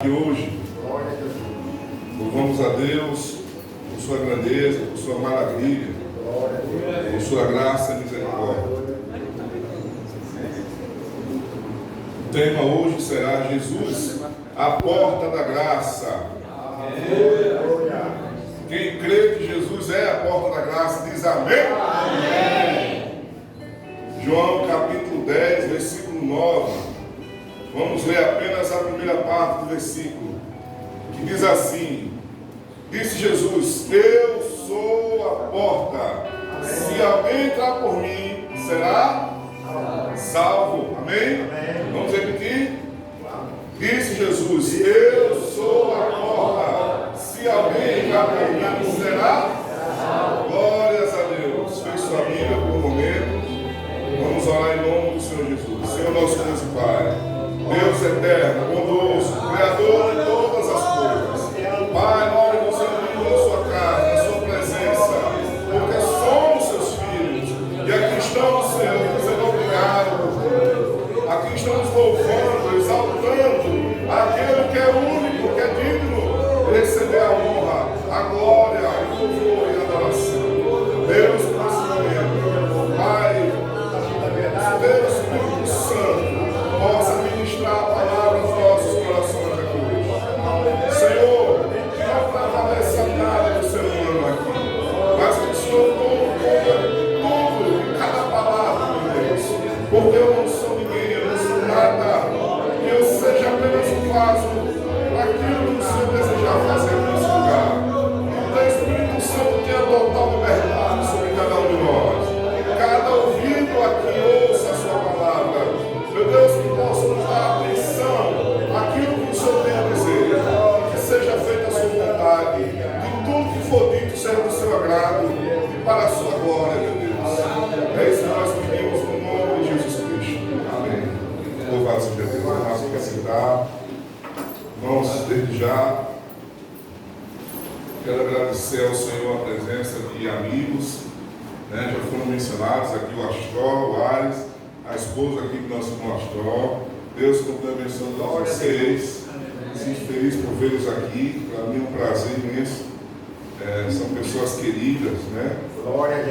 E hoje, louvamos a Deus por sua grandeza, por sua maravilha, por sua graça e misericórdia. O tema hoje será Jesus, a porta da graça. Quem crê que Jesus é a porta da graça, diz amém? Amém. João capítulo 10, versículo 9. Vamos ler apenas a primeira parte do versículo, que diz assim: disse Jesus, eu sou a porta, se alguém entrar por mim, será salvo. Amém? Vamos repetir? Disse Jesus, eu sou a porta, se alguém entrar por mim, será salvo. Glórias a Deus. Fez sua Bíblia por um momento. Vamos orar em nome do Senhor Jesus. Senhor nosso Deus e Pai, Deus eterno, bondoso, Criador de todas as coisas. Pai, nós nos reunimos na sua casa, na sua presença, porque somos seus filhos. E aqui estamos, Senhor, dizendo obrigado. Aqui estamos louvando, exaltando aquele que é único, que é digno de receber a honra, a glória, o louvor e a adoração. Deus, por esse momento, Pai, Deus, Espírito Santo, possa ministrar a palavra aos nossos corações aqui hoje. Senhor, que não prevalece nada do ser humano aqui, mas que o Senhor tome tudo, cada palavra, meu Deus, porque eu não sou ninguém, eu não sou nada, que eu seja apenas um vaso para aquilo que o Senhor desejar fazer nesse lugar. Então, o Espírito Santo tenha total liberdade sobre cada um de nós. Cada ouvido aqui ouça a sua palavra. Meu Deus, que possamos dar atenção àquilo que o Senhor tem a dizer, que seja feita a sua vontade, que tudo que for dito seja do seu agrado e para a sua glória, meu Deus. É isso que nós pedimos no nome de Jesus Cristo. Amém. Louvado seja Deus. Irmãos, fica sentar. Irmãos, desde já, quero agradecer ao Senhor a presença de amigos, né? Já foram mencionados aqui o Astor, o Ares, a esposa aqui do nosso irmão Astor. Deus continue abençoando vocês. Sinto feliz por vê-los aqui. Para mim é um prazer imenso. São pessoas queridas, né?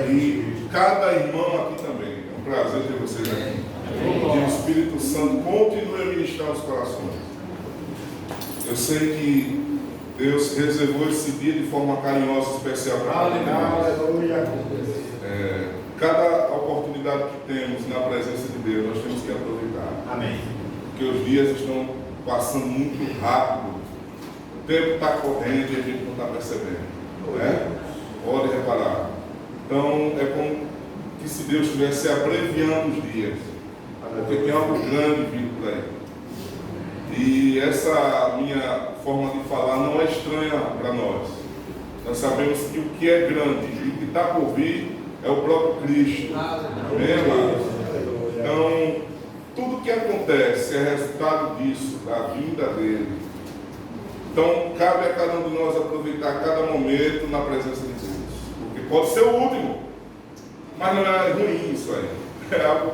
E cada irmão aqui também. É um prazer ter vocês aqui. Que o Espírito Santo continue a ministrar os corações. Eu sei que Deus reservou esse dia de forma carinhosa, especial para cada um. Cada oportunidade que temos na presença de Deus, nós temos que aproveitar. Amém. Porque os dias estão passando muito rápido. O tempo está correndo e a gente não está percebendo. Né? Pode reparar. Então, é como que se Deus estivesse abreviando os dias. Porque tem algo grande vindo por aí. E essa minha forma de falar não é estranha para nós. Nós sabemos que o que é grande e o que está por vir é o próprio Cristo. Amém, amados? Então, tudo que acontece é resultado disso, da vinda dele. Então, cabe a cada um de nós aproveitar cada momento na presença de Deus. Porque pode ser o último, mas não é ruim isso aí. É algo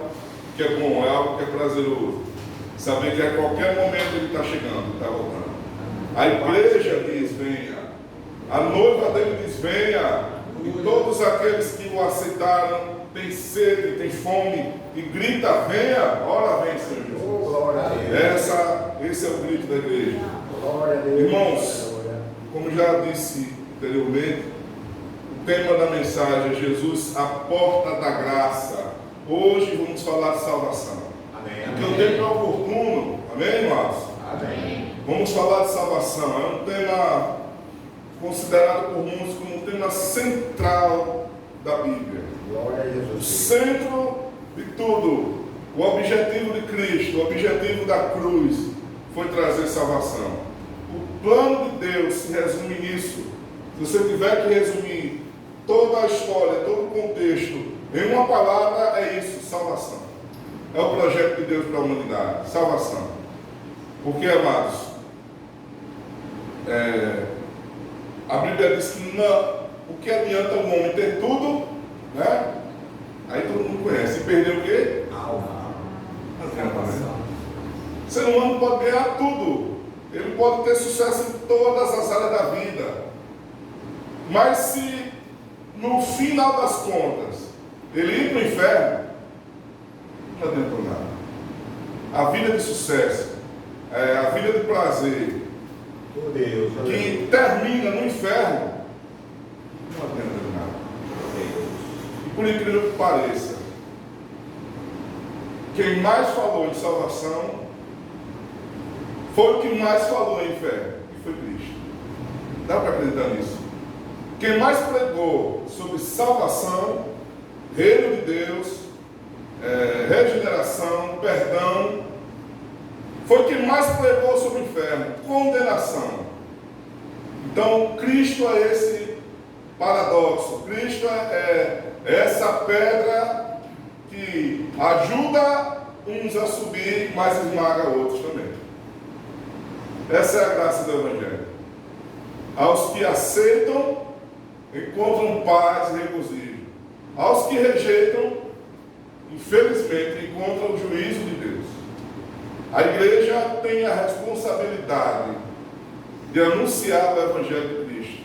que é bom, é algo que é prazeroso. Saber que a qualquer momento ele está chegando, está voltando. A igreja diz, venha. A noiva dele diz, venha. E todos aqueles que o aceitaram têm sede, têm fome e grita, venha, ora vem, Senhor Jesus. Esse é o grito da igreja. Irmãos, como já disse anteriormente, o tema da mensagem é Jesus, a porta da graça. Hoje vamos falar de salvação. Porque o tempo é oportuno, amém, irmãos? Amém. Vamos falar de salvação. É um tema considerado por muitos como um tema central da Bíblia. Glória a Jesus. O centro de tudo, o objetivo de Cristo, o objetivo da cruz foi trazer salvação. O plano de Deus se resume nisso. Se você tiver que resumir toda a história, todo o contexto em uma palavra, é isso, salvação. É o projeto de Deus para a humanidade, salvação. Porque, amados, a Bíblia diz que não, o que adianta o homem ter tudo, né? Aí todo mundo conhece. E perder o quê? Alma. O ser humano pode ganhar tudo, ele pode ter sucesso em todas as áreas da vida, mas se no final das contas ele ir para o inferno, não adianta nada. A vida de sucesso, a vida de prazer, que termina no inferno, não adianta nada. E por incrível que pareça, quem mais falou em salvação foi o que mais falou em fé, que foi Cristo. Dá para acreditar nisso? Quem mais pregou sobre salvação, reino de Deus, regeneração, perdão, foi quem mais pregou sobre o inferno, condenação. Então, Cristo é esse paradoxo. Cristo é essa pedra que ajuda uns a subir, mas esmaga outros também. Essa é a graça do Evangelho. Aos que aceitam, encontram paz e regozijo. Aos que rejeitam, infelizmente, encontram o juízo de Deus. A igreja tem a responsabilidade de anunciar o Evangelho de Cristo,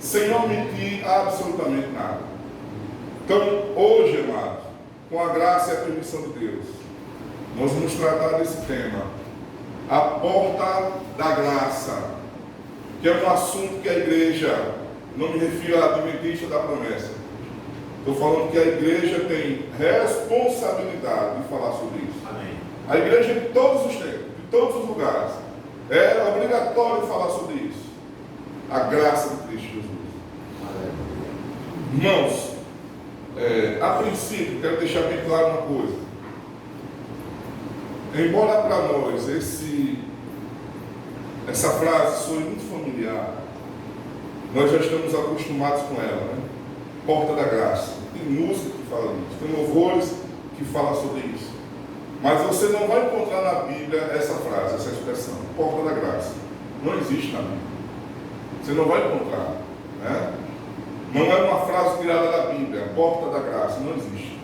sem omitir absolutamente nada. Então, hoje, amados, com a graça e a permissão de Deus, nós vamos tratar desse tema, a porta da graça, que é um assunto que a igreja, não me refiro à adventista da promessa, estou falando que a igreja tem responsabilidade de falar sobre isso. Amém. A igreja de todos os tempos, de todos os lugares, é obrigatório falar sobre isso. A graça de Cristo Jesus. Irmãos, a princípio, quero deixar bem claro uma coisa. Embora para nós essa frase soe muito familiar, nós já estamos acostumados com ela, né? Porta da graça. Tem música que fala disso, tem louvores que falam sobre isso. Mas você não vai encontrar na Bíblia essa frase, essa expressão, porta da graça. Não existe na Bíblia. Você não vai encontrar, né? Não é uma frase tirada da Bíblia, porta da graça, não existe.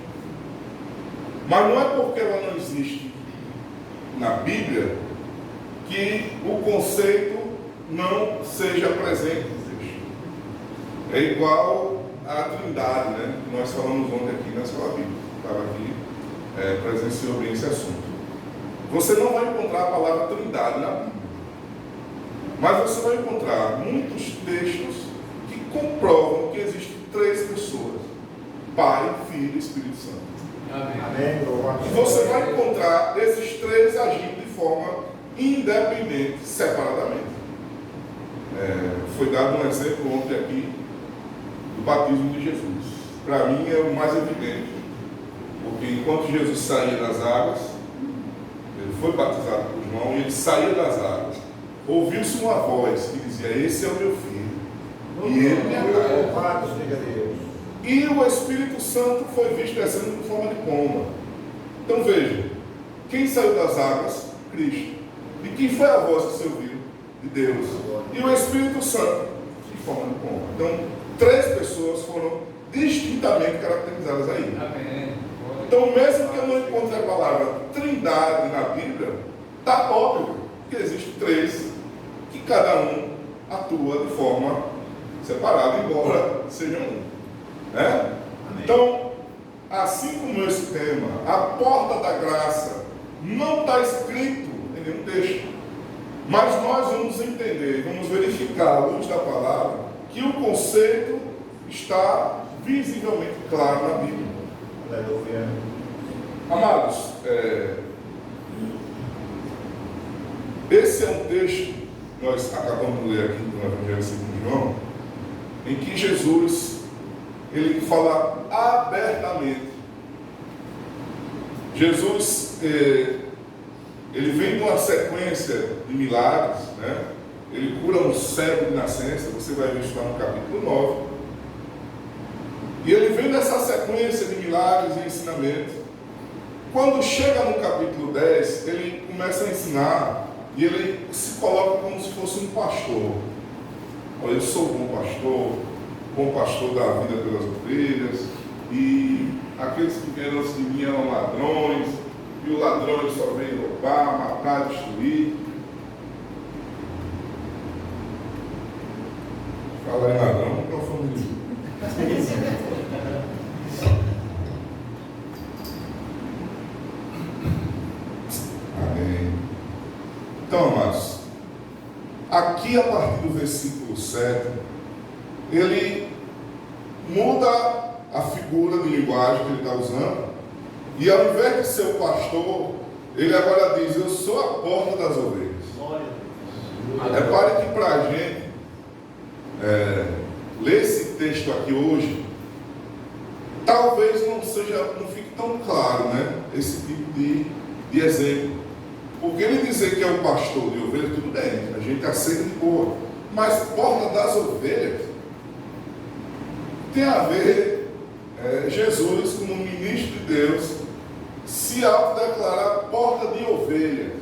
Mas não é porque ela não existe na Bíblia que o conceito não seja presente no texto. É igual à Trindade, né? Que nós falamos ontem aqui na escola bíblica. Estava aqui, presenciou bem esse assunto. Você não vai encontrar a palavra Trindade na Bíblia, mas você vai encontrar muitos textos que comprovam que existem três pessoas: Pai, Filho e Espírito Santo. Amém. E você vai encontrar esses três agindo de forma independente, separadamente. Foi dado um exemplo ontem aqui do batismo de Jesus. Para mim é o mais evidente, porque enquanto Jesus saía das águas, ele foi batizado por João e ele saía das águas, ouviu-se uma voz que dizia: esse é o meu filho, e ele me agrada. E o Espírito Santo foi visto descendo em forma de pomba. Então veja, quem saiu das águas? Cristo. E quem foi a voz que se ouviu? De Deus. E o Espírito Santo em forma de pomba. Então, três pessoas foram distintamente caracterizadas aí. Amém. Então, mesmo que eu não encontre a palavra Trindade na Bíblia, está óbvio que existem três, que cada um atua de forma separada, embora sejam um. Né? Então, assim como esse tema, a porta da graça, não está escrito em nenhum texto, mas nós vamos entender, vamos verificar à luz da palavra, que o conceito está visivelmente claro na Bíblia. Aleluia. Amados, esse é um texto que nós acabamos de ler aqui no Evangelho segundo João, em que Jesus ele fala abertamente. Jesus ele vem de uma sequência de milagres, né? Ele cura um cego de nascença, você vai ver isso lá no capítulo 9. E ele vem dessa sequência de milagres e ensinamentos. Quando chega no capítulo 10, ele começa a ensinar e ele se coloca como se fosse um pastor. Olha, eu sou bom pastor da vida pelas ovelhas, e aqueles que vieram antes de mim eram ladrões, e o ladrão só veio roubar, matar, destruir. Falar em ladrão, o microfone lindo. Amém. Então, amados, aqui a partir do versículo 7, ele muda a figura de linguagem que ele está usando, e ao invés de ser o pastor, ele agora diz: eu sou a porta das ovelhas. Repare que para a gente ler esse texto aqui hoje, talvez não fique tão claro, né, esse tipo de exemplo. Porque ele dizer que é o pastor de ovelhas, tudo bem, a gente aceita de boa, mas porta das ovelhas tem a ver Jesus, como ministro de Deus, se autodeclarar porta de ovelhas.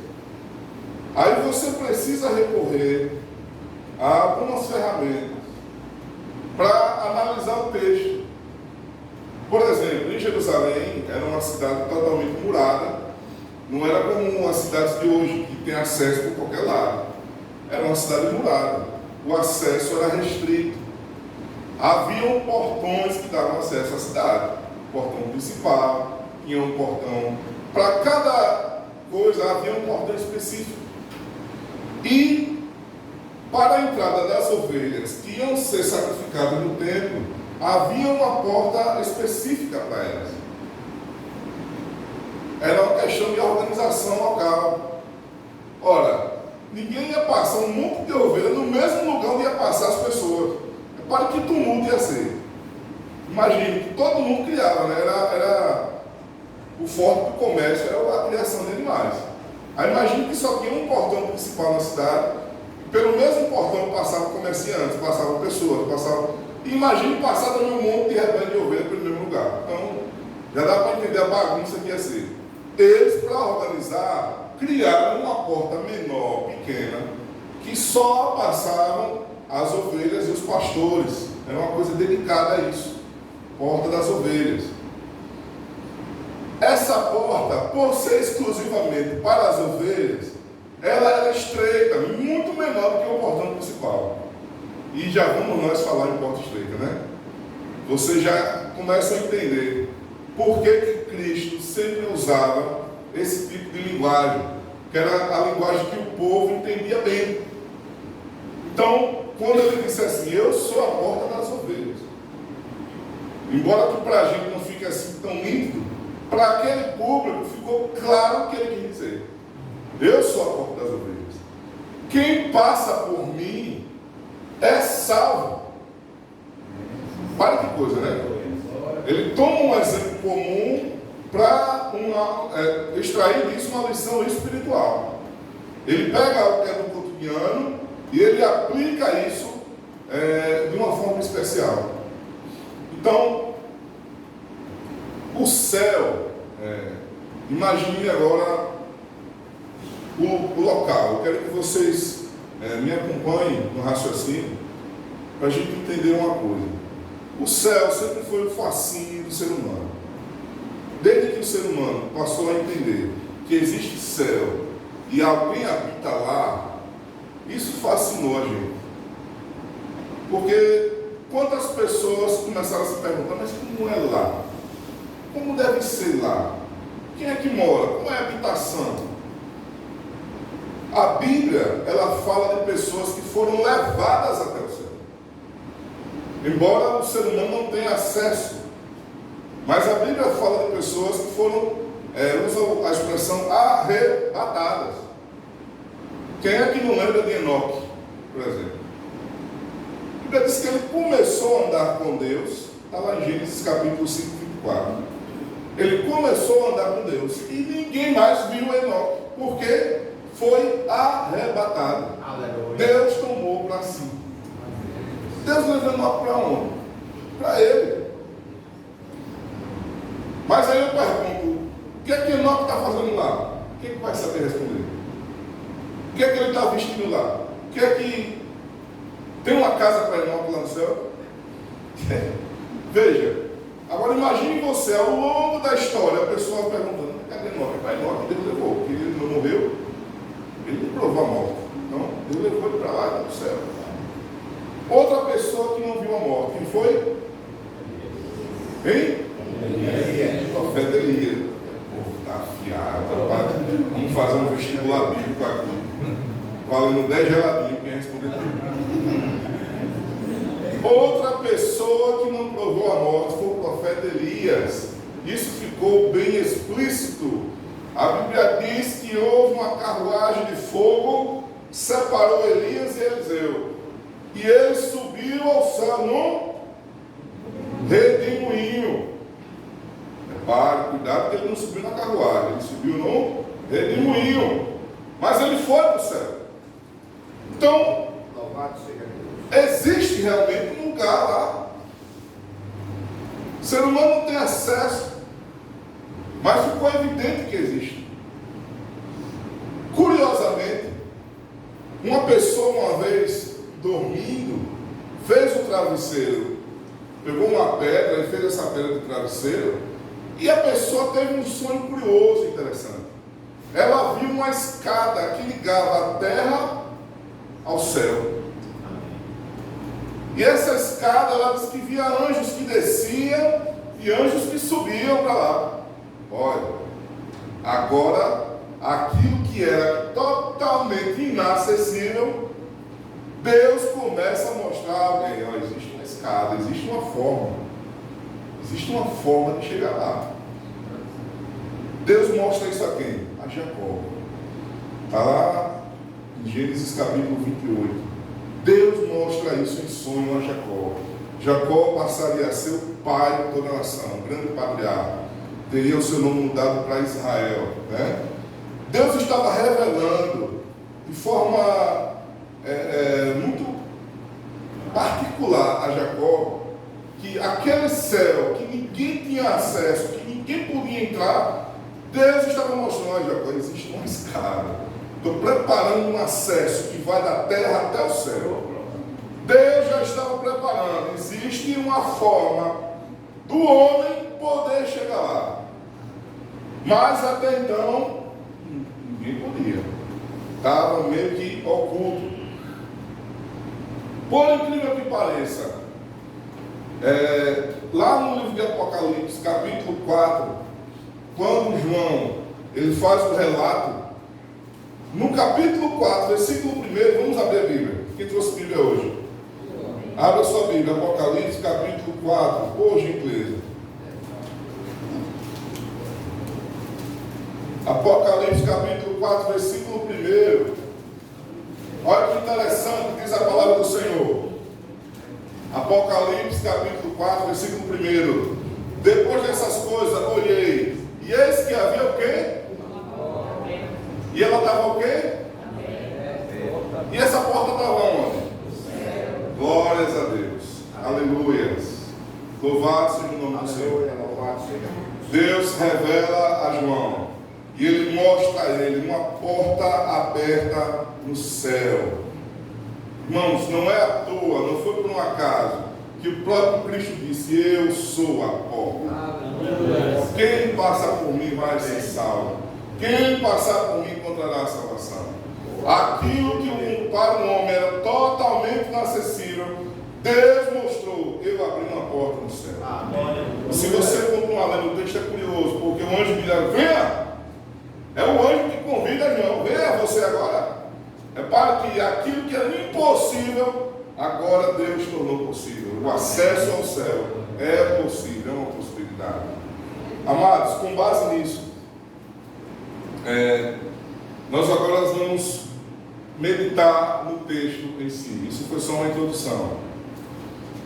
Aí você precisa recorrer a algumas ferramentas para analisar o texto. Por exemplo, em Jerusalém era uma cidade totalmente murada, não era como as cidades de hoje, que tem acesso por qualquer lado. Era uma cidade murada, o acesso era restrito. Haviam portões que davam acesso à cidade, o portão principal, tinha um portão, para cada coisa havia um portão específico. E para a entrada das ovelhas que iam ser sacrificadas no templo, havia uma porta específica para elas. Era uma questão de organização local. Ora, ninguém ia passar um monte de ovelha no mesmo lugar onde ia passar as pessoas. Repare que tumulto ia ser. Imagine que todo mundo criava, né? Era o forte do comércio, era a criação de animais. Aí imagine que só tinha um portão principal na cidade, e pelo mesmo portão passavam comerciantes, passavam pessoas, E imagine passar também um monte de rebanho de ovelha pelo mesmo lugar. Então, já dá para entender a bagunça que ia ser. Eles, para organizar, criaram uma porta menor, pequena, que só passavam as ovelhas e os pastores. Era uma coisa dedicada a isso. Porta das ovelhas. Essa porta, por ser exclusivamente para as ovelhas, ela era estreita, muito menor do que o portão principal. E já vamos nós falar em porta estreita, né? Você já começa a entender por que Cristo sempre usava esse tipo de linguagem, que era a linguagem que o povo entendia bem. Então, quando ele disse assim: eu sou a porta das ovelhas, embora que para a gente não fique assim tão nítido, para aquele público ficou claro o que ele quis dizer: eu sou a porta das ovelhas. Quem passa por mim é salvo. Olha que coisa, né? Ele toma um exemplo comum para extrair disso uma lição espiritual. Ele pega o que é do cotidiano e ele aplica isso de uma forma especial. Então, o céu, imagine agora o local. Eu quero que vocês me acompanhem no raciocínio para a gente entender uma coisa. O céu sempre foi o fascínio do ser humano. Desde que o ser humano passou a entender que existe céu e alguém habita lá, isso fascinou a gente. Porque quantas pessoas começaram a se perguntar: mas como é lá? Como deve ser lá? Quem é que mora? Como é a habitação? A Bíblia, ela fala de pessoas que foram levadas até o céu. Embora o ser humano não tenha acesso, mas a Bíblia fala de pessoas que foram, usa a expressão arrebatadas. Quem é que não lembra de Enoque, por exemplo? A Bíblia diz que ele começou a andar com Deus, está lá em Gênesis capítulo 5, 24. Ele começou a andar com Deus e ninguém mais viu Enoque, porque foi arrebatado. Aleluia. Deus tomou para si. Deus levou Enoque para onde? Para ele. Mas aí eu pergunto: o que é que Enoque está fazendo lá? Quem vai saber responder? O que é que ele está vestindo lá? O que é que tem uma casa para Enoque lá no céu? Veja, agora imagine você, ao longo da história, a pessoa perguntando: cadê Enoque? Para Enoque Deus levou, porque ele não morreu, ele não provou a morte. Então, Deus levou ele para lá, para o céu. Outra pessoa morte. Quem foi? Hein? O profeta Elias. Está afiado, rapaz. Vamos fazer um vestibular bíblico aqui. Valendo 10 geladinhos, quem responder tudo. Outra pessoa que não provou a morte foi o profeta Elias. Isso ficou bem explícito. A Bíblia diz que houve uma carruagem de fogo que separou Elias e Eliseu. E eles subiram ao céu num redemoinho. Repare, cuidado que ele não subiu na carruagem, ele subiu no redemoinho. Mas ele foi para o céu. Então, Louvado seja Deus. existe realmente um lugar lá. O ser humano não tem acesso, mas ficou evidente que existe. Curiosamente, uma pessoa uma vez dormindo, fez o travesseiro, pegou uma pedra e fez essa pedra de travesseiro, e a pessoa teve um sonho curioso e interessante. Ela viu uma escada que ligava a terra ao céu. E essa escada, ela disse que via anjos que desciam e anjos que subiam para lá. Olha, agora, aquilo que era totalmente inacessível, Deus começa a mostrar a alguém, ó, existe uma escada, existe uma forma de chegar lá. Deus mostra isso a quem? A Jacó. Está lá em Gênesis capítulo 28. Deus mostra isso em sonho a Jacó. Jacó passaria a ser o pai de toda a nação, um grande patriarca. Teria o seu nome mudado para Israel, né? Deus estava revelando de forma muito particular a Jacó que aquele céu que ninguém tinha acesso, que ninguém podia entrar, Deus estava mostrando a Jacó, existe uma escada. Estou preparando um acesso que vai da terra até o céu. Deus já estava preparando. Existe uma forma do homem poder chegar lá. Mas até então, ninguém podia. Estava meio que oculto. Por incrível que pareça, lá no livro de Apocalipse, capítulo 4, quando João ele faz o relato, no capítulo 4, versículo 1, vamos abrir a Bíblia. Quem trouxe a Bíblia hoje? Abra a sua Bíblia, Apocalipse, capítulo 4, por gentileza. Apocalipse, capítulo 4, versículo 1. Olha que interessante, diz a palavra do Senhor. Apocalipse, capítulo 4, versículo 1. Depois dessas coisas, olhei, e eis que havia o quê? E ela estava o quê? E essa porta estava onde? Glórias a Deus. Aleluias. Louvado seja o nome do Senhor. Louvado seja Deus Deus. revela a João. E ele mostra a ele uma porta aberta no céu. Irmãos, não é à toa, não foi por um acaso que o próprio Cristo disse: eu sou a porta. Quem passa por mim vai ser salvo. Quem passar por mim encontrará a salvação. Aquilo que para o homem era totalmente inacessível, Deus mostrou. Eu abri uma porta no céu. Se você continuar lendo o texto, é curioso, porque o anjo me diz: venha. É o anjo que convida João: venha você agora. É para que aquilo que era impossível, agora Deus tornou possível. O acesso ao céu é possível, é uma possibilidade. Amados, com base nisso, nós agora vamos meditar no texto em si. Isso foi só uma introdução.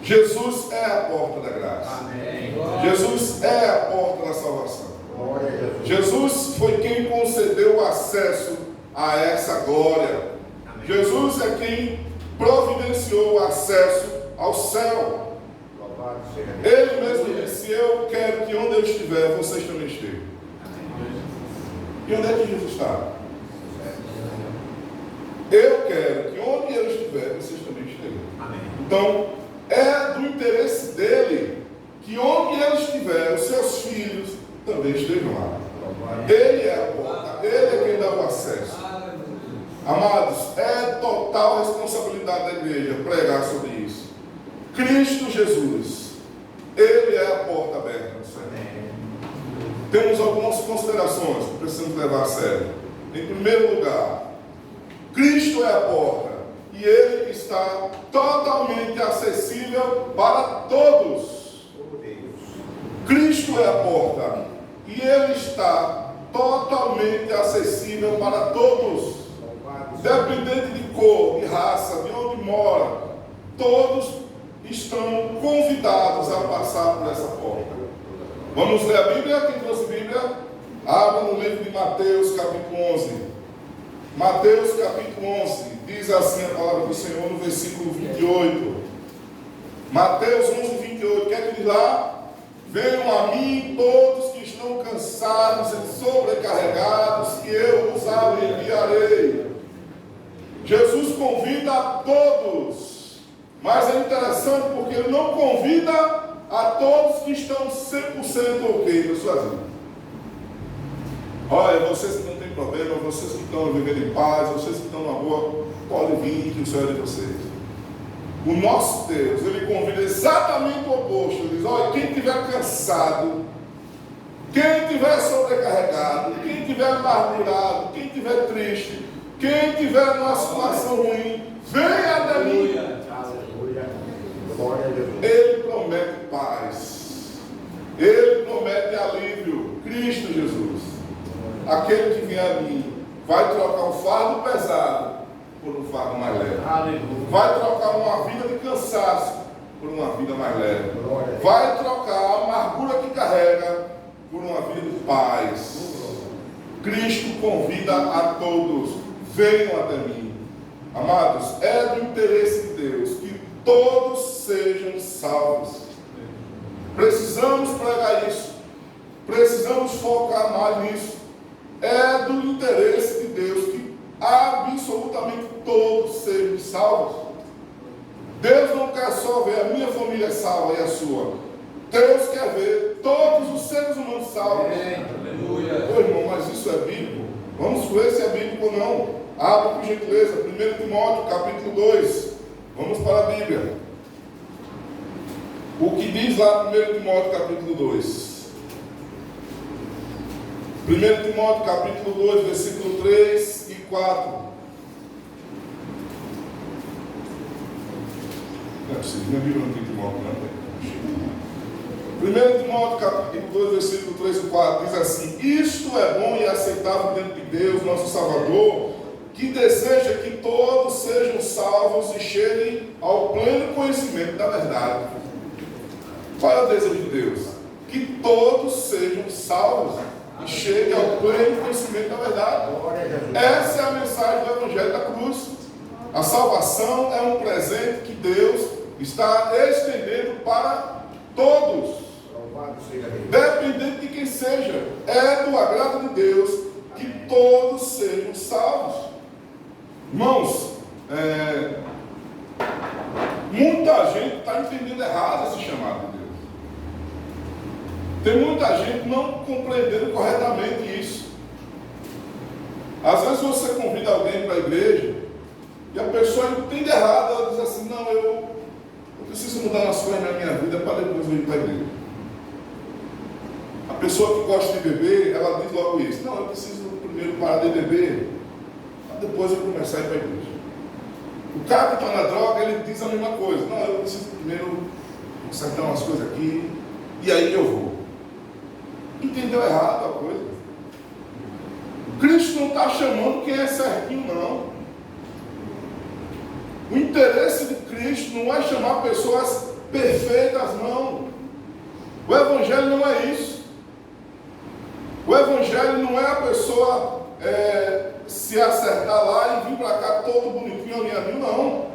Jesus é a porta da graça. Amém. Jesus é a porta da salvação. Glória a Jesus. Jesus foi quem concedeu o acesso a essa glória. Amém. Jesus é quem providenciou o acesso ao céu. Louvado seja Deus. Ele mesmo disse: eu quero que onde eu estiver, vocês também estejam. E onde é que Jesus está? Eu quero que onde eu estiver, vocês também estejam. Amém. Então, é do interesse dele que onde ele estiver, os seus filhos também estejam lá. Ele é a porta, ele é quem dá o acesso. Amados, é total responsabilidade da igreja pregar sobre isso. Cristo Jesus, Ele é a porta aberta do céu. Temos algumas considerações que precisamos levar a sério. Em primeiro lugar, Cristo é a porta e Ele está totalmente acessível para todos. Cristo é a porta e Ele está totalmente acessível para todos. Independente de cor, de raça, de onde mora, todos estão convidados a passar por essa porta. Vamos ler a Bíblia? Quem trouxe a Bíblia? Abra no livro de Mateus, capítulo 11. Mateus, capítulo 11. Diz assim a palavra do Senhor no versículo 28. Mateus 11, 28. O que é que diz lá? Venham a mim todos que estão cansados e sobrecarregados, que eu os aliviarei. Jesus convida a todos, mas é interessante porque Ele não convida a todos que estão 100% ok na sua vida. Olha, vocês que não têm problema, vocês que estão vivendo em paz, vocês que estão na boa, podem vir, que o Senhor é de vocês. O nosso Deus, Ele convida exatamente o oposto. Ele diz, olha, quem estiver cansado, quem estiver sobrecarregado, quem estiver amargurado, quem estiver triste, quem estiver numa situação ruim, venha até mim. Ele promete paz. Ele promete alívio. Cristo Jesus. Aquele que vem a mim vai trocar um fardo pesado por um fardo mais leve. Vai trocar uma vida de cansaço por uma vida mais leve. Vai trocar a amargura que carrega por uma vida de paz. Cristo convida a todos. Venham até mim. Amados, é do interesse de Deus que todos sejam salvos. Precisamos pregar isso. Precisamos focar mais nisso. É do interesse de Deus que absolutamente todos sejam salvos. Deus não quer só ver a minha família salva e a sua. Deus quer ver todos os seres humanos salvos. Ô irmão, mas isso é bíblico? Vamos ver se é bíblico ou não. Abra por gentileza, 1 Timóteo, capítulo 2. Vamos para a Bíblia. O que diz lá 1 Timóteo, capítulo 2? 1 Timóteo, capítulo 2, versículo 3 e 4. Não é possível, minha Bíblia não tem Timóteo, não. 1 Timóteo, capítulo 2, versículo 3 e 4, diz assim: isto é bom e aceitável diante de Deus, nosso Salvador, que deseja que todos sejam salvos e cheguem ao pleno conhecimento da verdade. Qual é o desejo de Deus? Que todos sejam salvos e cheguem ao pleno conhecimento da verdade. Essa é a mensagem do Evangelho da Cruz. A salvação é um presente que Deus está estendendo para todos, dependente de quem seja. É do agrado de Deus que todos sejam salvos. Irmãos, muita gente está entendendo errado esse chamado de Deus. Tem muita gente não compreendendo corretamente isso. Às vezes você convida alguém para a igreja e a pessoa entende errado. Ela diz assim: não, eu preciso mudar umas coisas na minha vida para depois eu ir para a igreja. A pessoa que gosta de beber, ela diz logo isso: não, eu preciso primeiro parar de beber, para depois eu começar a ir para a igreja. O cara que está na droga, ele diz a mesma coisa: não, eu preciso primeiro consertar umas coisas aqui, e aí eu vou. Entendeu errado a coisa. Cristo não está chamando quem é certinho, não. O interesse de Cristo não é chamar pessoas perfeitas, não. O Evangelho não é isso. O Evangelho não é a pessoa se acertar lá e vir para cá todo bonitinho, alinhadinho, não.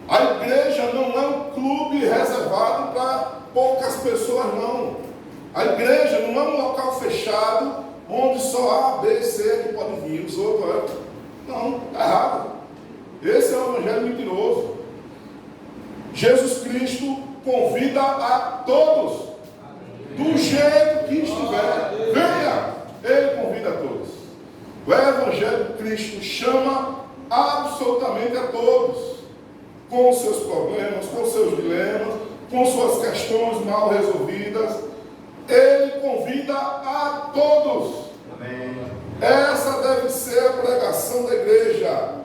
A igreja não é um clube reservado para poucas pessoas, não. A igreja não é um local fechado onde só A, B, C que podem vir, os outros. Não, está errado. Esse é o Evangelho mentiroso. Jesus Cristo convida a todos, do jeito que estiver. Venha, Ele convida a todos. O Evangelho de Cristo chama absolutamente a todos. com seus problemas, com seus dilemas, com suas questões mal resolvidas. Ele convida a todos. Amém. Essa deve ser a pregação da igreja.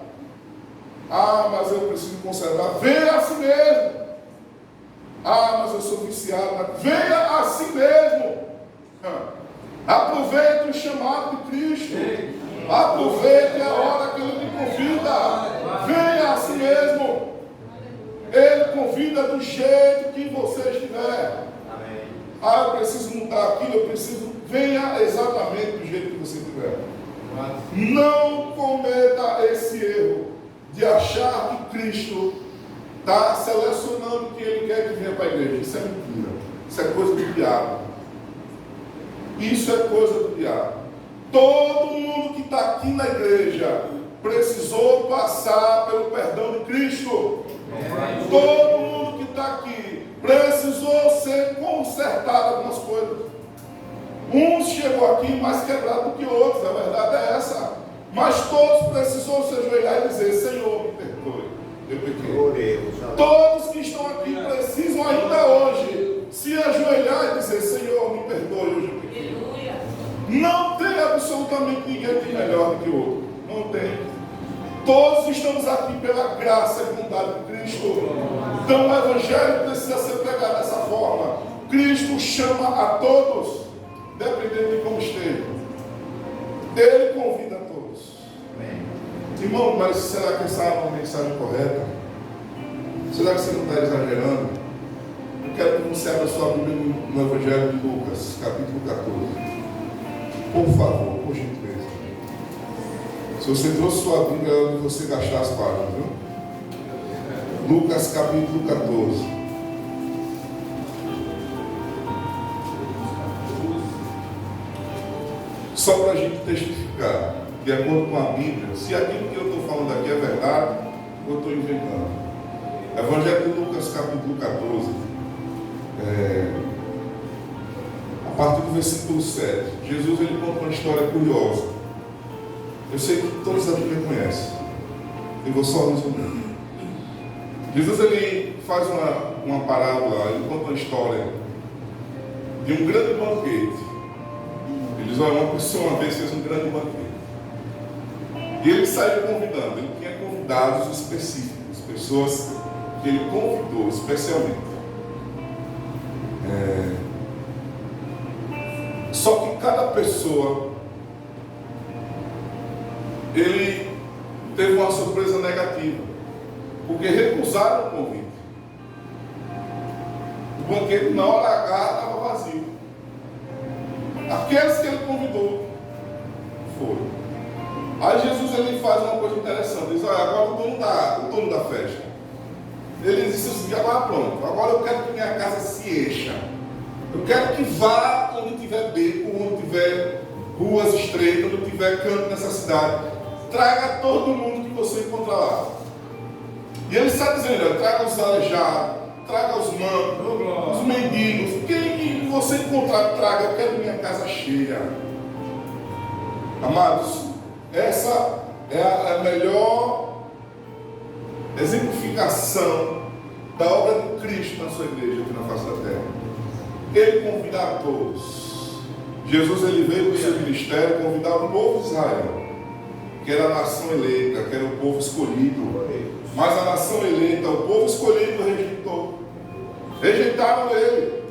Ah, mas eu preciso conservar. Venha a si mesmo. Ah, mas eu sou viciado. Venha a si mesmo. Aproveite o chamado de Cristo. Aproveite a hora que Ele me convida. Venha a si mesmo. Ele convida do jeito que você estiver. Amém. Ah, eu preciso mudar aquilo, eu preciso. Venha exatamente do jeito que você estiver. Não cometa esse erro de achar que Cristo está selecionando quem Ele quer que venha para a igreja. Isso é mentira. Isso é coisa do diabo. Isso é coisa do diabo. Todo mundo que está aqui na igreja precisou passar pelo perdão de Cristo. Todo mundo que está aqui precisou ser consertado algumas coisas. Uns chegou aqui mais quebrado do que outros, a verdade é essa. Mas todos precisam se ajoelhar e dizer: Senhor, me perdoe, eu pequei. Todos que estão aqui precisam ainda hoje se ajoelhar e dizer: Senhor, me perdoe, hoje eu pequei. Não tem absolutamente ninguém que é melhor do que o outro. Não tem. Todos estamos aqui pela graça e bondade de Cristo. Então o Evangelho precisa ser pregado dessa forma. Cristo chama a todos, dependendo de como esteja. Ele convida a todos. Amém. Irmão, mas será que essa é uma mensagem correta? Será que você não está exagerando? Eu quero que você abra sua Bíblia no Evangelho de Lucas, capítulo 14. Por favor, por gentileza. Se você trouxe sua Bíblia, é onde você gastar as páginas, viu? Lucas capítulo 14. Só para a gente testificar, de acordo com a Bíblia, se aquilo que eu estou falando aqui é verdade, ou eu estou inventando. Evangelho de Lucas capítulo 14. A partir do versículo 7, Jesus ele conta uma história curiosa. Eu sei que todos a Bíblia conhecem. Eu vou só resumir. Jesus ele faz uma parábola, ele conta uma história de um grande banquete. Ele diz: olha, uma pessoa uma vez fez um grande banquete. E ele saiu convidando, ele tinha convidados específicos, pessoas que ele convidou especialmente. Só que cada pessoa, ele teve uma surpresa negativa, porque recusaram o convite. O banquete na hora H estava vazio. Aqueles que ele convidou foram. Aí Jesus ele faz uma coisa interessante, ele diz: olha, agora o dono da festa, ele disse assim: agora pronto, agora eu quero que minha casa se encha. Eu quero que vá onde tiver beco, onde tiver ruas estreitas, onde tiver canto nessa cidade. Traga todo mundo que você encontrar lá. E ele está dizendo: traga os aleijados, traga os mancos, os mendigos. Quem você encontrar, traga. Eu quero minha casa cheia. Amados, essa é a melhor exemplificação da obra de Cristo na sua igreja aqui na face da terra. Ele convida a todos. Jesus ele veio para o seu ministério convidar o povo de Israel, que era a nação eleita, que era o povo escolhido. Mas a nação eleita, o povo escolhido rejeitou. Rejeitaram ele.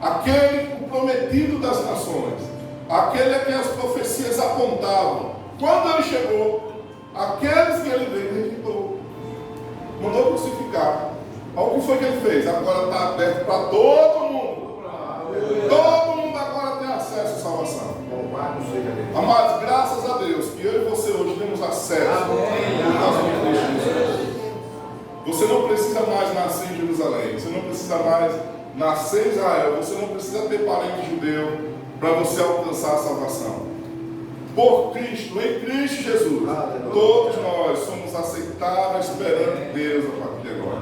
Aquele o prometido das nações, aquele a quem as profecias apontavam. Quando ele chegou, aqueles que ele veio rejeitou. Mandou crucificar. Olha o que foi que ele fez. Agora está aberto para todo mundo. Todo mundo agora tem acesso à salvação. Louvado seja Deus. Amados, graças a Deus que eu e você hoje temos acesso. Você não precisa mais nascer em Jerusalém. Você não precisa mais nascer em Israel. Você não precisa ter parente judeu para você alcançar a salvação. Por Cristo, em Cristo Jesus, todos nós somos aceitáveis perante Deus a partir de agora.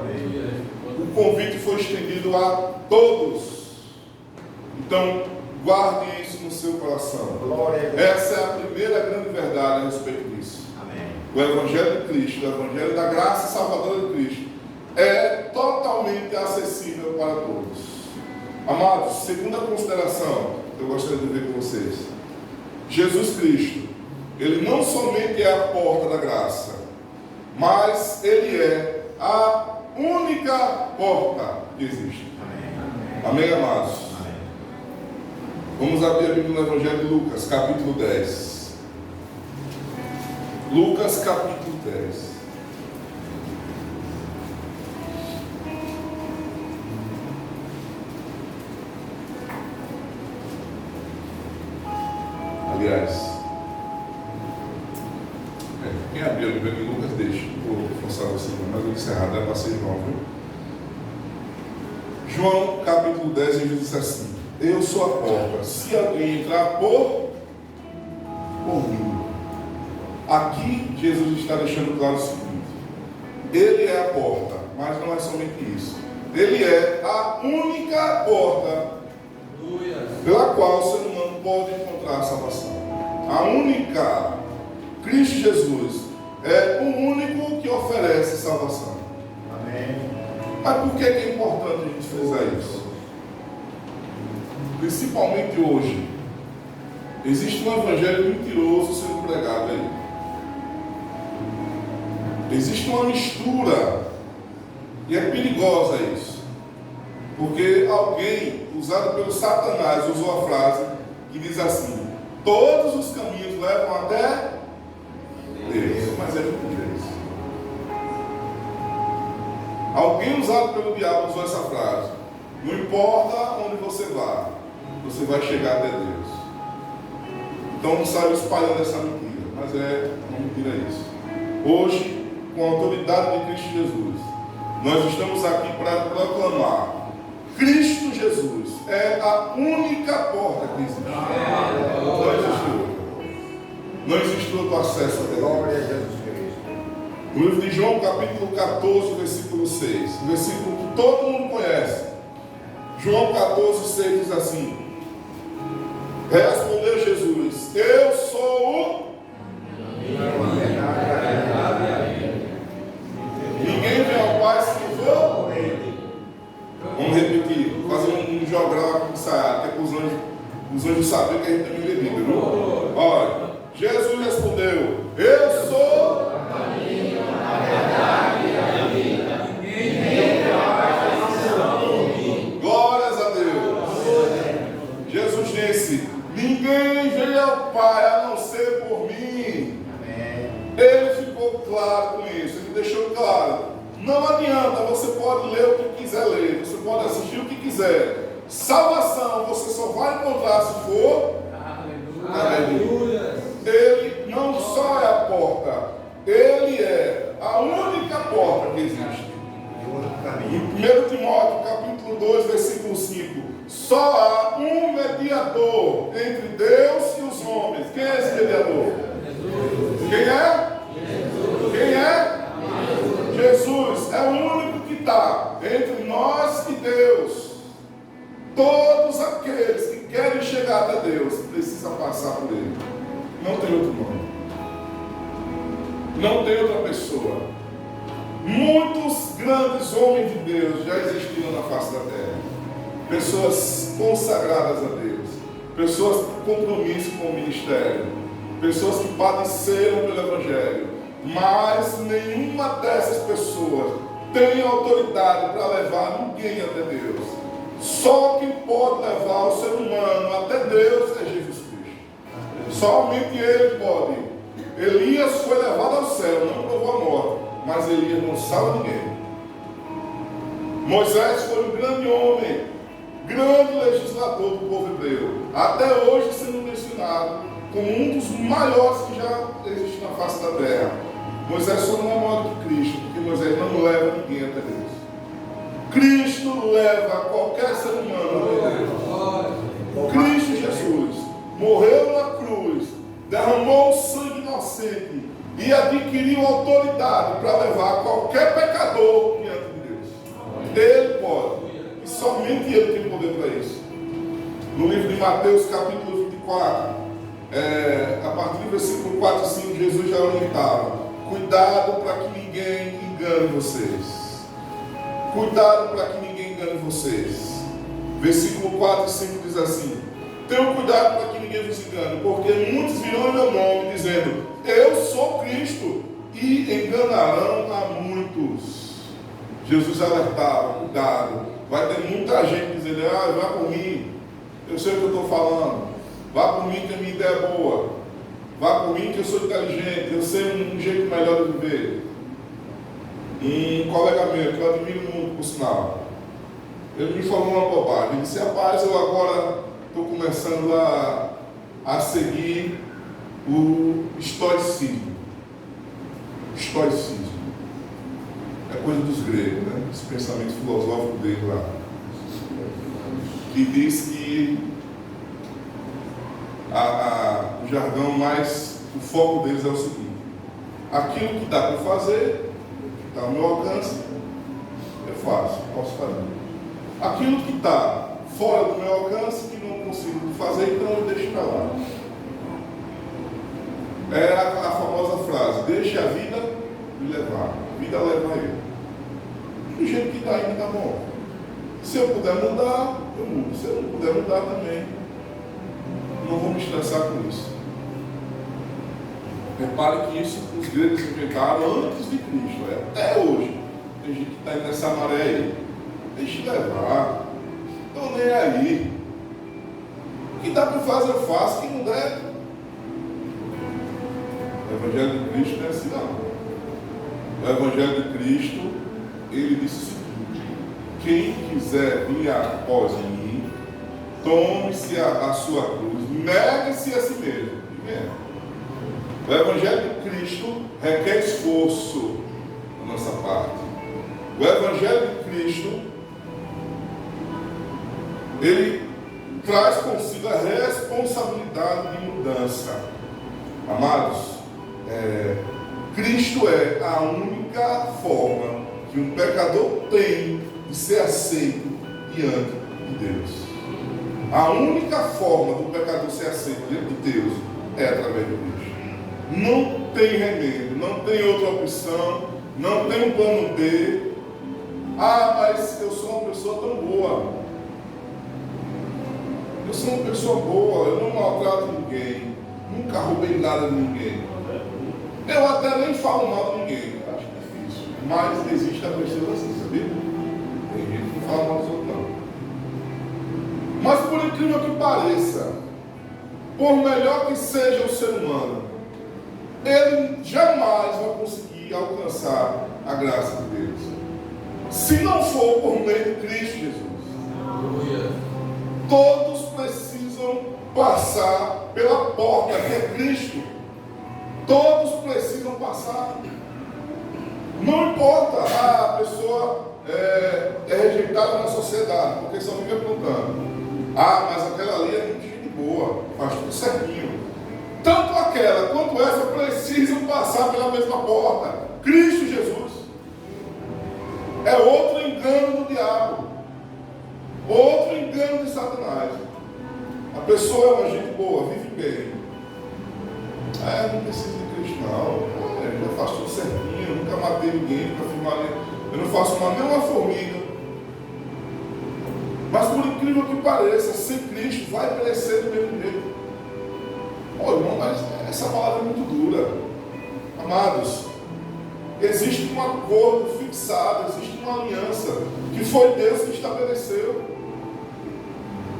O convite foi estendido a todos. Então, guarde isso no seu coração. Essa é a primeira grande verdade a respeito disso. Amém. O Evangelho de Cristo, o Evangelho da graça salvadora de Cristo, acessível para todos. Amados, segunda consideração que eu gostaria de ver com vocês. Jesus Cristo, Ele não somente é a porta da graça, mas Ele é a única porta que existe. Amém, amados? Amém. Vamos abrir a Bíblia no Evangelho de Lucas, capítulo 10. Lucas, capítulo 10. Aliás, quem abriu a Bíblia em Lucas, deixa. Vou forçar você, mas eu disse errado, é para ser João, viu? João, capítulo 10, Jesus disse assim: eu sou a porta, se alguém entrar por mim. Aqui, Jesus está deixando claro o seguinte: Ele é a porta, mas não é somente isso. Ele é a única porta pela qual o ser humano pode encontrar a salvação. A única. Cristo Jesus é o único que oferece salvação. Amém. Mas por que é importante a gente frisar isso? Principalmente hoje, existe um evangelho mentiroso sendo pregado aí. Existe uma mistura, e é perigosa isso, porque alguém, usado pelo Satanás, usou a frase que diz assim: todos os caminhos levam até Deus. Mas é mentira isso. Alguém usado pelo diabo usou essa frase: não importa onde você vá, você vai chegar até Deus. Então não saiu espalhando essa mentira, mas é uma mentira isso. Hoje, com a autoridade de Cristo Jesus, nós estamos aqui para proclamar: Cristo Jesus é a única porta que existe. Não existe outra. Não existe outro acesso até Glória a Deus. Jesus Cristo. No livro de João, capítulo 14, versículo 6, versículo que todo mundo conhece. João 14, 6 diz assim: respondeu Jesus: eu sou o. Ninguém vem ao Pai se não for. Vamos repetir, fazer um geográfico ensaiado, que é para os anjos saberem que a gente também lê Bíblia, viu? Olha, Jesus respondeu: eu sou. Glórias a Deus. Jesus disse: ninguém veio ao Pai a não ser por mim. Ele ficou claro com isso, ele deixou claro. Não adianta, você pode ler o que quiser ler, você pode assistir o que quiser. Salvação você só vai encontrar se for. Aleluia. Ele não só é a porta, ele é a única porta que existe. Em 1 Timóteo capítulo 2, versículo 5, só há um mediador entre Deus e os homens. Quem é esse mediador? Quem é? Quem é? Jesus é o único que está entre nós e Deus. Todos aqueles que querem chegar até Deus precisam passar por Ele. Não tem outro nome. Não tem outra pessoa. Muitos grandes homens de Deus já existiram na face da terra. Pessoas consagradas a Deus. Pessoas com compromisso com o ministério. Pessoas que padeceram pelo Evangelho. Mas nenhuma dessas pessoas tem autoridade para levar ninguém até Deus. Só quem pode levar o ser humano até Deus é Jesus Cristo. Somente Ele pode. Elias foi levado ao céu, não provou a morte, mas Elias não salva ninguém. Moisés foi um grande homem, grande legislador do povo hebreu, até hoje sendo mencionado como um dos maiores que já existe na face da terra. Moisés só não é maior do que Cristo, porque Moisés não leva ninguém até Deus. Cristo leva qualquer ser humano até Deus. Cristo Jesus morreu na cruz, derramou o sangue inocente e adquiriu autoridade para levar qualquer pecador diante de Deus. Ele pode, e somente Ele tem poder para isso. No livro de Mateus, capítulo 24, a partir do versículo 4 e 5, Jesus já orientava: cuidado para que ninguém engane vocês. Cuidado para que ninguém engane vocês. Versículo 4 e 5 diz assim: tenham cuidado para que ninguém vos engane, porque muitos virão em meu nome, dizendo, eu sou Cristo, e enganarão a muitos. Jesus alertava, cuidado, vai ter muita gente dizendo, vai por mim, eu sei o que eu estou falando, vá por mim que a minha ideia é boa, vá por mim que eu sou inteligente, eu sei um jeito melhor de viver. Um colega meu, que eu admiro muito, por sinal, ele me falou uma bobagem. Ele disse, rapaz, eu agora estou começando a seguir o estoicismo. Estoicismo. É coisa dos gregos, né? Esse pensamento filosófico dele lá. Que diz que o jargão mais, o foco deles é o seguinte: aquilo que dá para fazer, que está ao meu alcance, eu faço, posso fazer. Aquilo que está fora do meu alcance, que não consigo fazer, então eu deixo para lá. É a famosa frase, deixe a vida me levar, a vida leva eu. Do jeito que está indo, está bom. Se eu puder mudar, eu mudo. Se eu não puder mudar também, não vou me estressar com isso. Repare que isso os gregos inventaram antes de Cristo, até hoje. Tem gente que está indo nessa maré aí. Deixa levar. Estou nem aí. O que dá para fazer, eu faço. O que não der. O Evangelho de Cristo não é assim, não. O Evangelho de Cristo, ele disse o seguinte: quem quiser vir após mim, tome-se a sua cruz, negue-se a si mesmo. O Evangelho de Cristo requer esforço da nossa parte. O Evangelho de Cristo, ele traz consigo a responsabilidade de mudança. Amados, Cristo é a única forma que um pecador tem de ser aceito diante de Deus. A única forma do pecador ser aceito diante de Deus é através de Cristo. Não tem remédio, não tem outra opção, não tem um plano B. Mas eu sou uma pessoa tão boa. Eu sou uma pessoa boa, eu não maltrato ninguém, nunca roubei nada de ninguém. Eu até nem falo mal de ninguém, acho difícil. Mas existe a pessoa assim, sabia? Tem gente que não fala mal dos outros, não. Mas por incrível que pareça, por melhor que seja o ser humano, ele jamais vai conseguir alcançar a graça de Deus, se não for por meio de Cristo Jesus. Todos precisam passar pela porta que é Cristo. Todos precisam passar. Não importa, a pessoa é rejeitada na sociedade, porque só fica perguntando: mas aquela ali é muito gente boa, faz tudo certinho. Tanto aquela quanto essa precisam passar pela mesma porta, Cristo Jesus. É outro engano do diabo, outro engano de Satanás. A pessoa é uma gente boa, vive bem. Não preciso de Cristo, não. Eu já faço tudo certinho, eu nunca matei ninguém, nunca fui mal, eu não faço mal nem uma formiga. Mas por incrível que pareça, sem Cristo vai perecer do mesmo jeito. Irmão, mas essa palavra é muito dura. Amados, existe um acordo fixado, existe uma aliança que foi Deus que estabeleceu.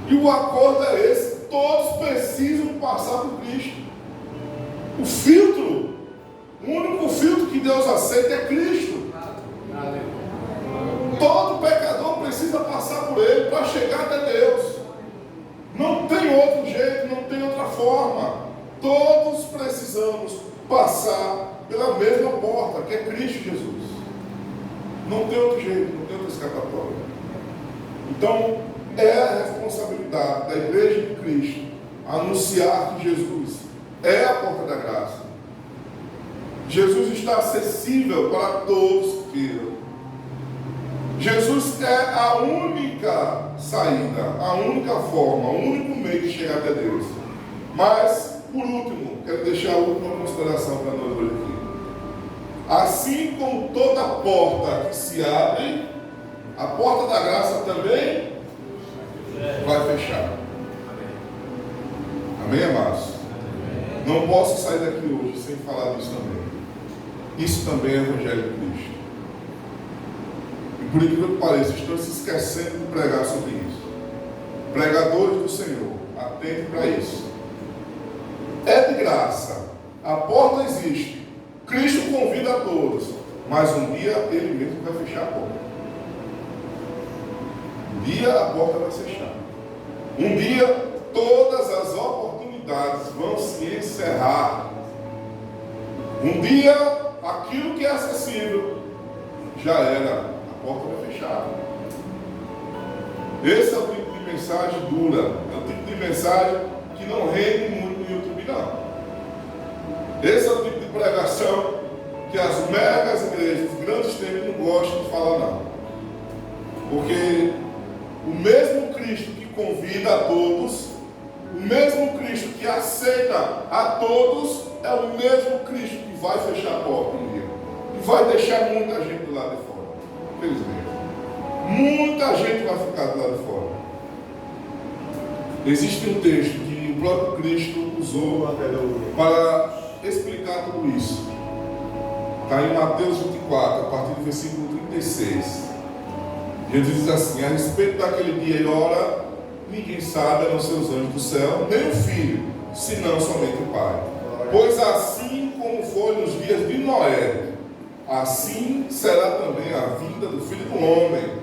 E o acordo é esse: todos precisam passar por Cristo. O filtro, o único filtro que Deus aceita é Cristo. Todo pecador precisa passar por Ele para chegar até Deus. Não tem outro jeito, não tem outra forma. Todos precisamos passar pela mesma porta, que é Cristo Jesus. Não tem outro jeito, não tem outra escapatória. Então, é a responsabilidade da Igreja de Cristo anunciar que Jesus é a porta da graça. Jesus está acessível para todos que queiram. Jesus é a única saída, a única forma, o único meio de chegar até Deus. Mas, por último, quero deixar a última consideração para nós hoje aqui. Assim como toda porta que se abre, a porta da graça também vai fechar. Amém, amados? Não posso sair daqui hoje sem falar disso também. Isso também é Evangelho de Cristo. E por incrível que pareça, estou se esquecendo de pregar sobre isso. Pregadores do Senhor, atentem para isso. É de graça. A porta existe. Cristo convida a todos. Mas um dia Ele mesmo vai fechar a porta. Um dia a porta vai se fechar. Um dia todas as oportunidades vão se encerrar. Um dia aquilo que é acessível já era. A porta vai fechar. Esse é o tipo de mensagem dura. É o tipo de mensagem que não rende muito no YouTube, não. Esse é o tipo de pregação que as megas igrejas, os grandes templos não gostam de falar, não. Porque o mesmo Cristo que convida a todos, o mesmo Cristo que aceita a todos, é o mesmo Cristo que vai fechar a porta um dia. E vai deixar muita gente do lado de fora. Infelizmente. Muita gente vai ficar do lado de fora. Existe um texto que o próprio Cristo usou para explicar tudo isso. Está em Mateus 24, a partir do versículo 36. Jesus diz assim: a respeito daquele dia e hora, ninguém sabe, a não ser os anjos do céu, nem o Filho, senão somente o Pai. Pois assim como foi nos dias de Noé, assim será também a vinda do Filho do Homem.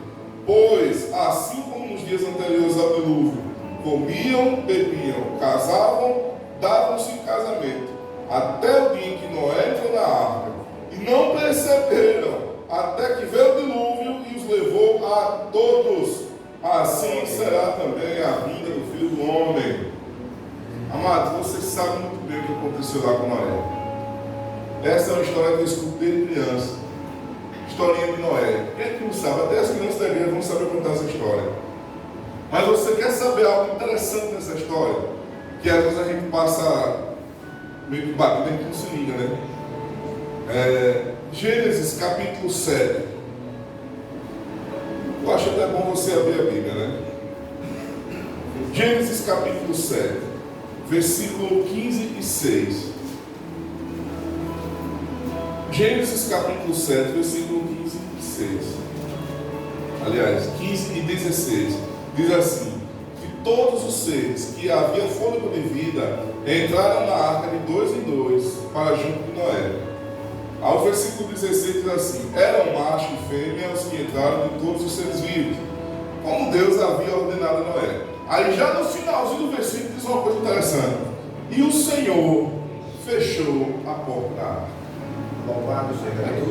Pois assim como nos dias anteriores ao dilúvio, comiam, bebiam, casavam, davam-se em casamento, até o dia em que Noé entrou na arca, e não perceberam, até que veio o dilúvio e os levou a todos. Assim será também a vinda do Filho do Homem. Amados, vocês sabem muito bem o que aconteceu lá com Noé. Essa é uma história que eu escuto desde criança. Historinha de Noé. Quem é que não sabe? Até as crianças da igreja vão saber contar essa história. Mas você quer saber algo interessante nessa história? Que às vezes a gente passa meio que batido, a gente não se liga, né? Gênesis capítulo 7. Eu acho até bom você abrir a Bíblia, né? Gênesis capítulo 7, versículo 15 e 6. Gênesis capítulo 7, versículo 15 e 6. Aliás, 15 e 16. Diz assim: que todos os seres que havia fôlego de vida entraram na arca de 2 em 2 para junto de Noé. Ao versículo 16 diz assim: eram macho e fêmea os que entraram de todos os seres vivos, como Deus havia ordenado a Noé. Aí já no finalzinho do versículo diz uma coisa interessante: e o Senhor fechou a porta da arca. Louvado seja Deus.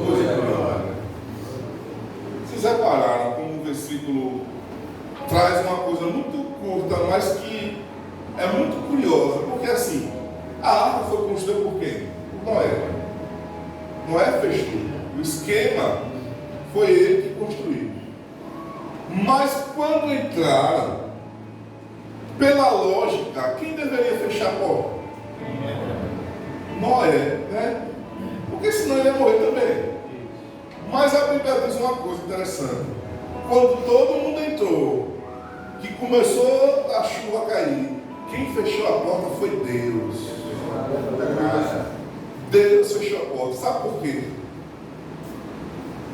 Vocês repararam como o versículo traz uma coisa muito curta, mas que é muito curiosa, porque assim, a arca foi construída por quem? Por Noé. Noé fez tudo. O esquema foi ele que construiu. Mas quando entraram, pela lógica, quem deveria fechar a porta? Noé, né? Porque senão ele ia morrer também. Mas a Bíblia diz uma coisa interessante: quando todo mundo entrou, que começou a chuva a cair, quem fechou a porta foi Deus. Deus fechou a porta. Sabe por quê?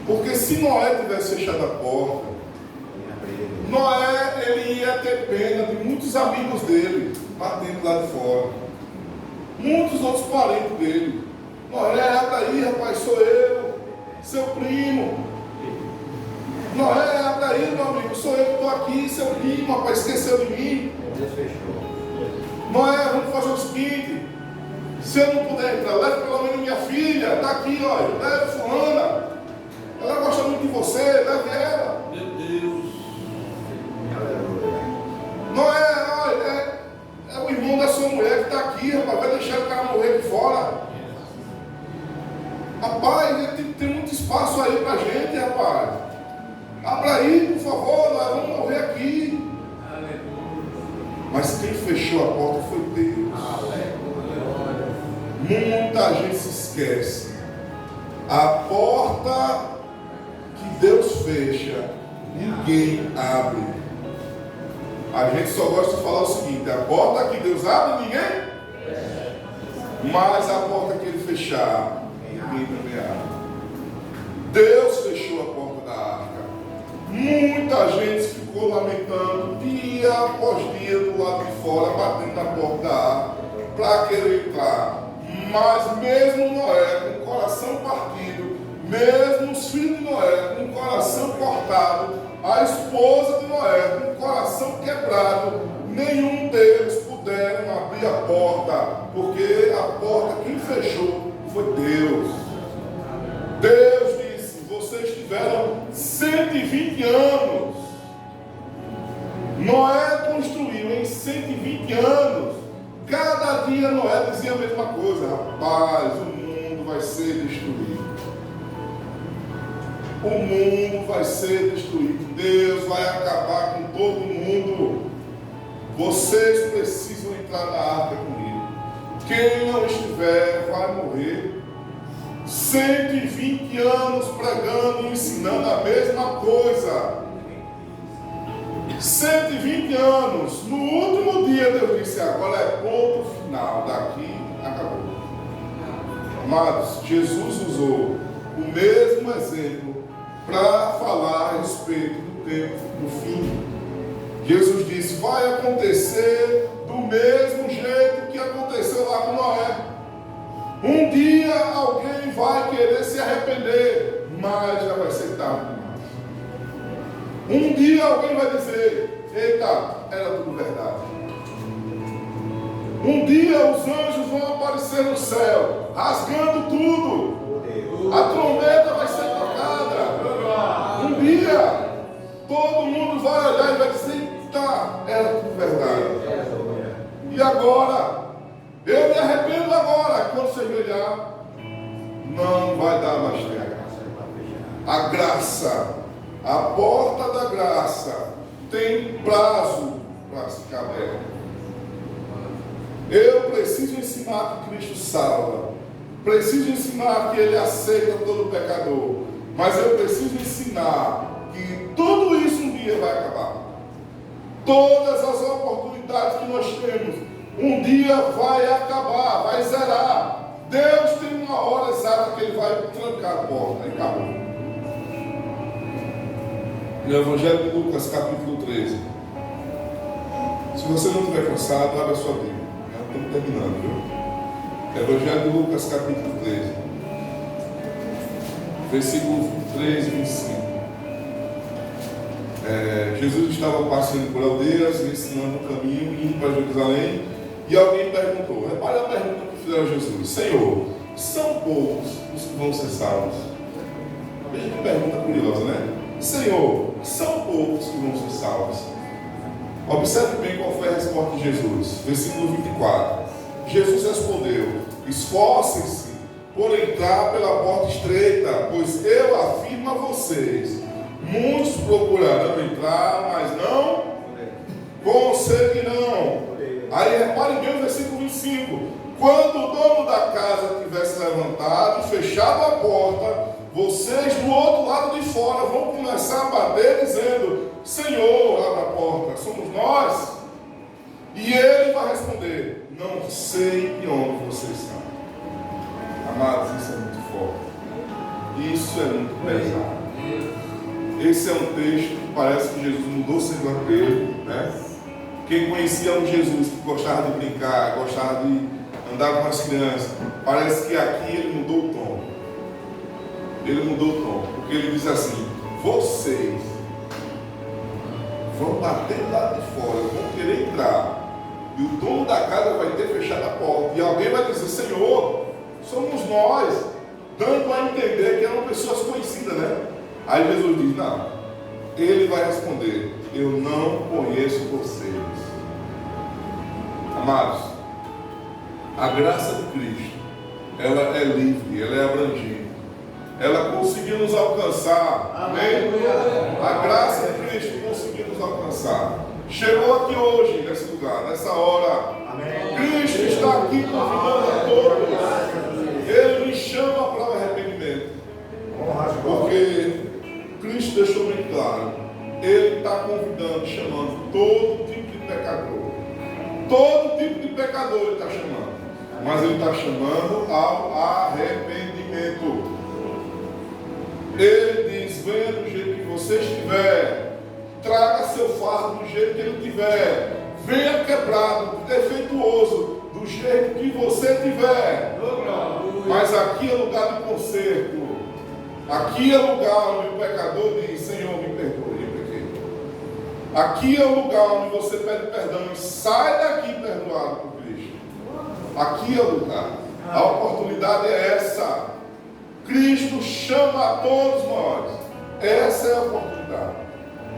Porque se Noé tivesse fechado a porta, Noé ele ia ter pena de muitos amigos dele batendo lá de fora, muitos outros parentes dele. Noé, abre aí, rapaz, sou eu, seu primo. Noé, abre aí, meu amigo, sou eu que estou aqui, seu primo, rapaz, esqueceu de mim. Noé, vamos fazer o seguinte: se eu não puder entrar, leve pelo menos minha filha, está aqui, olha, leve fulana, ela gosta muito de você, leve ela. Meu Deus. Noé, olha, é o irmão da sua mulher que está aqui, rapaz, vai deixar o cara morrer aqui fora. Rapaz, tem muito espaço aí pra gente, rapaz. Abra aí, por favor, nós vamos morrer aqui. Mas quem fechou a porta foi Deus. Muita gente se esquece. A porta que Deus fecha, ninguém abre. A gente só gosta de falar o seguinte: a porta que Deus abre, ninguém. Mas a porta que Ele fechar, ninguém também abre. Deus fechou a porta da arca. Muita gente ficou lamentando dia após dia do lado de fora, batendo na porta da arca para querer entrar. Mas mesmo Noé com o coração partido, mesmo os filhos de Noé com o coração cortado, a esposa de Noé com o coração quebrado, nenhum deles puderam abrir a porta, porque a porta quem fechou foi Deus. Deus disse: vocês tiveram 120 anos. Noé construiu em 120 anos. Cada dia Noé dizia a mesma coisa: rapaz, o mundo vai ser destruído. O mundo vai ser destruído. Deus vai acabar com todo mundo. Vocês precisam entrar na arca comigo. Quem não estiver vai morrer. 120 anos pregando e ensinando a mesma coisa. 120 anos. No último dia Deus disse: agora é ponto final. Daqui acabou. Amados, Jesus usou o mesmo exemplo para falar a respeito do tempo do fim. Jesus disse: vai acontecer do mesmo jeito que aconteceu lá com Noé. Um dia alguém vai querer se arrepender, mas já vai ser tarde demais. Um dia alguém vai dizer: eita, era tudo verdade. Um dia os anjos vão aparecer no céu, rasgando tudo. A trombeta vai ser tocada. Um dia todo mundo vai olhar e vai dizer: eita, era tudo verdade. E agora? Eu me arrependo agora. Quando você olhar, não vai dar mais tempo. A graça, a porta da graça, tem prazo para ficar aberta. Eu preciso ensinar que Cristo salva. Preciso ensinar que Ele aceita todo pecador. Mas eu preciso ensinar que tudo isso um dia vai acabar. Todas as oportunidades que nós temos, um dia vai acabar, vai zerar. Deus tem uma hora exata que Ele vai trancar a porta e acabou. No Evangelho de Lucas, capítulo 13. Se você não estiver cansado, abra a sua Bíblia. Estamos terminando, viu? Evangelho de Lucas, capítulo 13. Versículo 3 e 25. Jesus estava passeando por aldeias, ensinando o caminho, indo para Jerusalém. E alguém perguntou, repare a pergunta que fizeram a Jesus: Senhor, são poucos os que vão ser salvos? Veja que pergunta curiosa, né? Senhor, são poucos que vão ser salvos? Observe bem qual foi a resposta de Jesus. Versículo 24. Jesus respondeu: esforcem-se por entrar pela porta estreita, pois eu afirmo a vocês, muitos procurarão entrar, mas não conseguirão. Aí repare bem o versículo 25. Quando o dono da casa tiver se levantado e fechado a porta, vocês do outro lado de fora vão começar a bater dizendo: Senhor, abre a porta, somos nós. E ele vai responder: não sei de onde vocês são. Amados, isso é muito forte. Isso é muito pesado. Esse é um texto que parece que Jesus mudou o semblante dele, né? Quem conhecia um Jesus que gostava de brincar, gostava de andar com as crianças, parece que aqui ele mudou o tom. Ele mudou o tom, porque ele diz assim: vocês vão bater do lado de fora, vão querer entrar, e o dono da casa vai ter fechado a porta, e alguém vai dizer: Senhor, somos nós, dando a entender que eram pessoas conhecidas, né? Aí Jesus diz: não. Ele vai responder: eu não conheço vocês. Amados, a graça de Cristo, ela é livre, ela é abrangente, ela conseguiu nos alcançar. Amém? A graça de Cristo conseguiu nos alcançar. Chegou aqui hoje, nesse lugar, nessa hora. Amém. Cristo está aqui convidando a todos. Ele nos chama para o arrependimento. Porque Cristo deixou bem claro Ele está convidando, chamando todo tipo de pecador. Todo tipo de pecador Ele está chamando. Mas Ele está chamando ao arrependimento. Ele diz: venha do jeito que você estiver, traga seu fardo do jeito que ele tiver, venha quebrado, defeituoso, do jeito que você tiver. Mas aqui é lugar de conserto. Aqui é lugar onde o pecador diz: Senhor, me perdoe, eu pequei. Aqui é o lugar onde você pede perdão e sai daqui perdoado por Cristo. Aqui é o lugar. A oportunidade é essa. Cristo chama a todos nós. Essa é a oportunidade.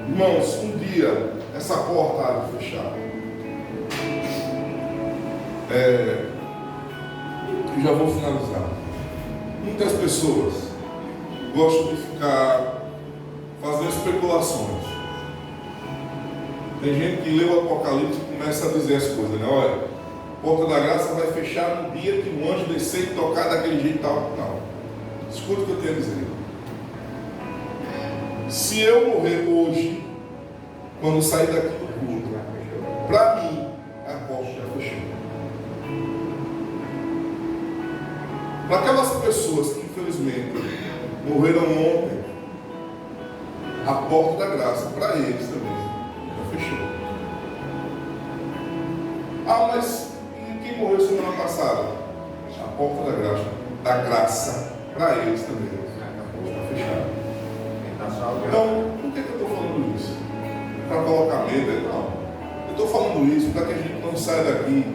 Irmãos, um dia essa porta há de fechar. Eu já vou finalizar. Muitas pessoas gostam de ficar fazendo especulações. Tem gente que lê o Apocalipse e começa a dizer as coisas, né? Olha, a porta da graça vai fechar no dia que um anjo descer e tocar daquele jeito tal. Não. Escuta o que eu tenho a dizer. Se eu morrer hoje, quando sair daqui do culto, para mim, a porta já fechou. Para aquelas pessoas que infelizmente morreram ontem, a porta da graça, para eles também, já fechou. Ah, mas e quem morreu semana passada? A porta da graça, para eles também, está fechada. Então, por que eu estou falando isso? Para colocar medo? Não. Eu estou falando isso para que a gente não saia daqui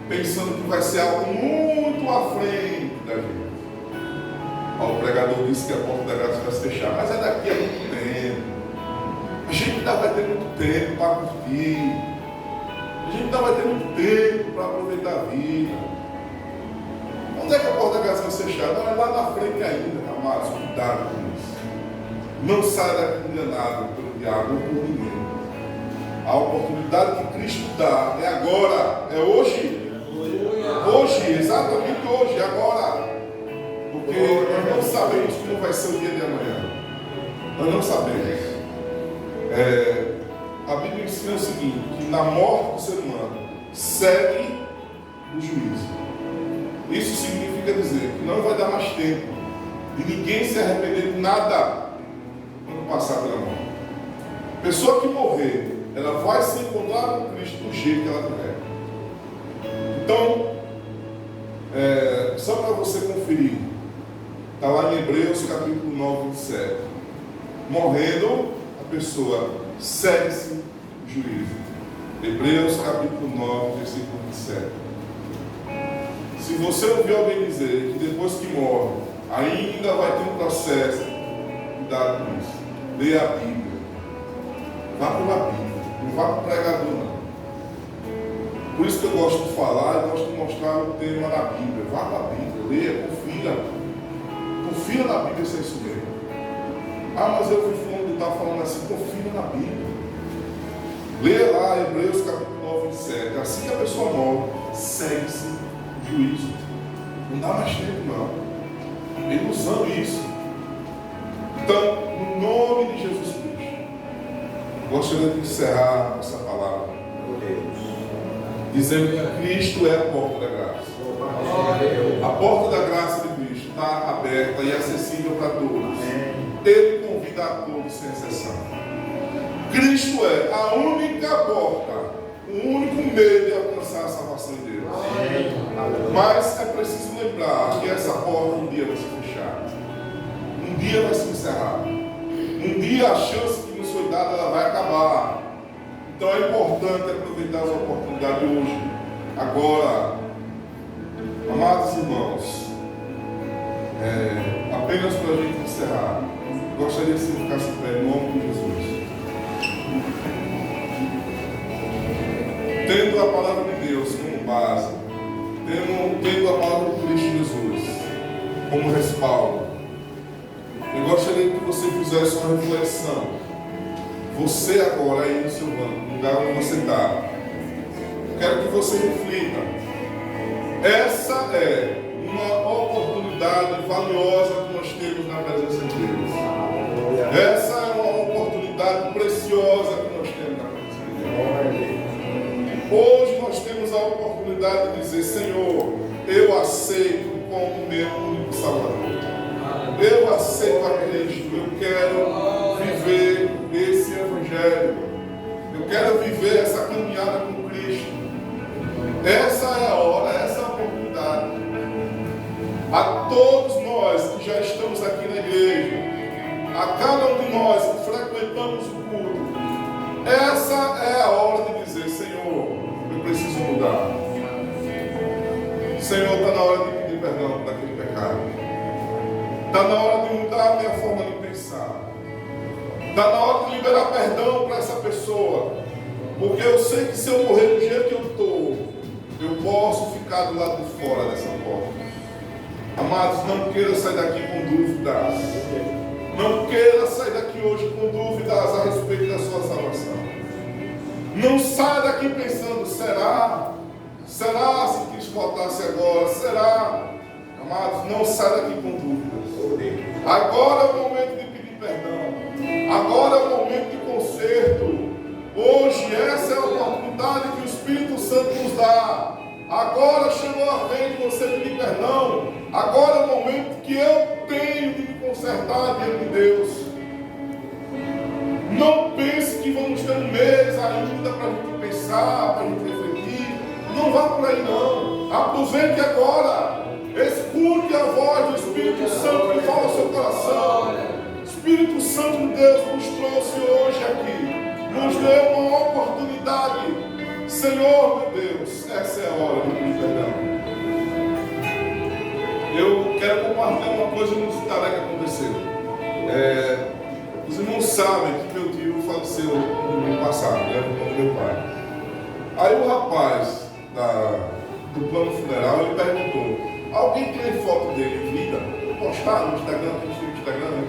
pensando que vai ser algo muito à frente da gente. O pregador disse que a porta da graça vai se fechar, mas é daqui a muito tempo. A gente ainda vai ter muito tempo para curtir. A gente ainda vai ter muito tempo para aproveitar a vida. Onde é que a porta da graça vai se fechar? Não, é lá na frente ainda, amados. Cuidado com isso. Não saia daqui enganado pelo diabo ou por ninguém. A oportunidade que Cristo dá é agora, é hoje. Hoje, exatamente hoje, agora. Porque nós não sabemos como vai ser o dia de amanhã. Nós não sabemos. A Bíblia ensina o seguinte: que na morte do ser humano segue o juízo. Isso significa dizer que não vai dar mais tempo de ninguém se arrepender de nada quando passar pela morte. Pessoa que morrer, ela vai se encontrar com Cristo do jeito que ela tiver. Então, só para você conferir, está lá em Hebreus capítulo 9, 27. Morrendo, a pessoa segue-se o juízo. Hebreus capítulo 9, versículo 27. Se você ouvir alguém dizer que depois que morre, ainda vai ter um processo, cuidado com isso. Leia a Bíblia. Vá pela Bíblia. Não vá para o pregador, não. Por isso que eu gosto de falar e gosto de mostrar o tema da Bíblia. Vá para a Bíblia, leia, confira. Confira na Bíblia se é isso mesmo. Ah, mas eu fui fulano de tal falando assim. Confira na Bíblia. Leia lá Hebreus capítulo 9, 27. Assim que a pessoa morre, segue-se o juízo. Não dá mais tempo, não. Ilusão isso. Então, no nome de Jesus Cristo, gostaria de encerrar essa palavra dizendo que Cristo é a porta da graça. A porta da graça de Cristo está aberta e acessível para todos. Ele convida a todos sem exceção. Cristo é a única porta, o único meio de alcançar a salvação de Deus. Mas é preciso lembrar que essa porta um dia vai se fechar. Um dia vai se encerrar. Um dia a chance que nos foi dada ela vai acabar. Então é importante aproveitar as oportunidades hoje, agora. Amados irmãos, apenas para a gente encerrar, gostaria que você ficasse em pé em nome de Jesus. Tendo a palavra de Deus como base, tendo a palavra de Cristo Jesus como respaldo, eu gostaria que você fizesse uma reflexão. Você agora aí no seu banco, no lugar onde você está, quero que você reflita. Essa é uma oportunidade valiosa que nós temos na presença de Deus. Essa é uma oportunidade oportunidade preciosa que nós temos na presença de Deus. Hoje nós temos a oportunidade de dizer: Senhor, eu aceito como meu único Salvador. Eu aceito a Cristo. Eu quero viver esse Evangelho. Eu quero viver essa caminhada com Cristo. Essa é a hora, essa é a oportunidade. A todos nós que já estamos aqui na igreja, a cada um de nós que frequentamos o culto, essa é a hora de dizer: Senhor, eu preciso mudar. Senhor, está na hora de pedir perdão daquele pecado. Está na hora de mudar a minha forma de pensar. Está na hora de liberar perdão para essa pessoa. Porque eu sei que se eu morrer do jeito que eu estou, eu posso ficar do lado de fora dessa porta. Amados, não queira sair daqui com dúvidas. Não queira sair daqui hoje com dúvidas a respeito da sua salvação. Não saia daqui pensando: será? Será se Cristo voltasse agora? Será? Amados, não saia daqui com dúvidas. Agora é o momento de pedir perdão. Agora é o momento de conserto. Hoje essa é a oportunidade que o Espírito Santo nos dá. Agora chegou a vez de você pedir perdão. Agora é o momento que eu tenho de me consertar diante de Deus. Não pense que vamos ter um mês ainda para a gente pensar, para a gente refletir. Não vá por aí não. Aproveite agora. Escute a voz do Espírito Santo que fala ao seu coração. O Espírito Santo de Deus nos trouxe hoje aqui. Nos deu uma oportunidade. Senhor, meu Deus, essa é a hora de pedir perdão. Eu quero compartilhar uma coisa inusitada que aconteceu. Os irmãos sabem que meu tio faleceu no ano passado, né, com meu pai. Aí o rapaz do plano funeral, ele perguntou: alguém tem foto dele em vida? Postar no Instagram, tem no Instagram, né?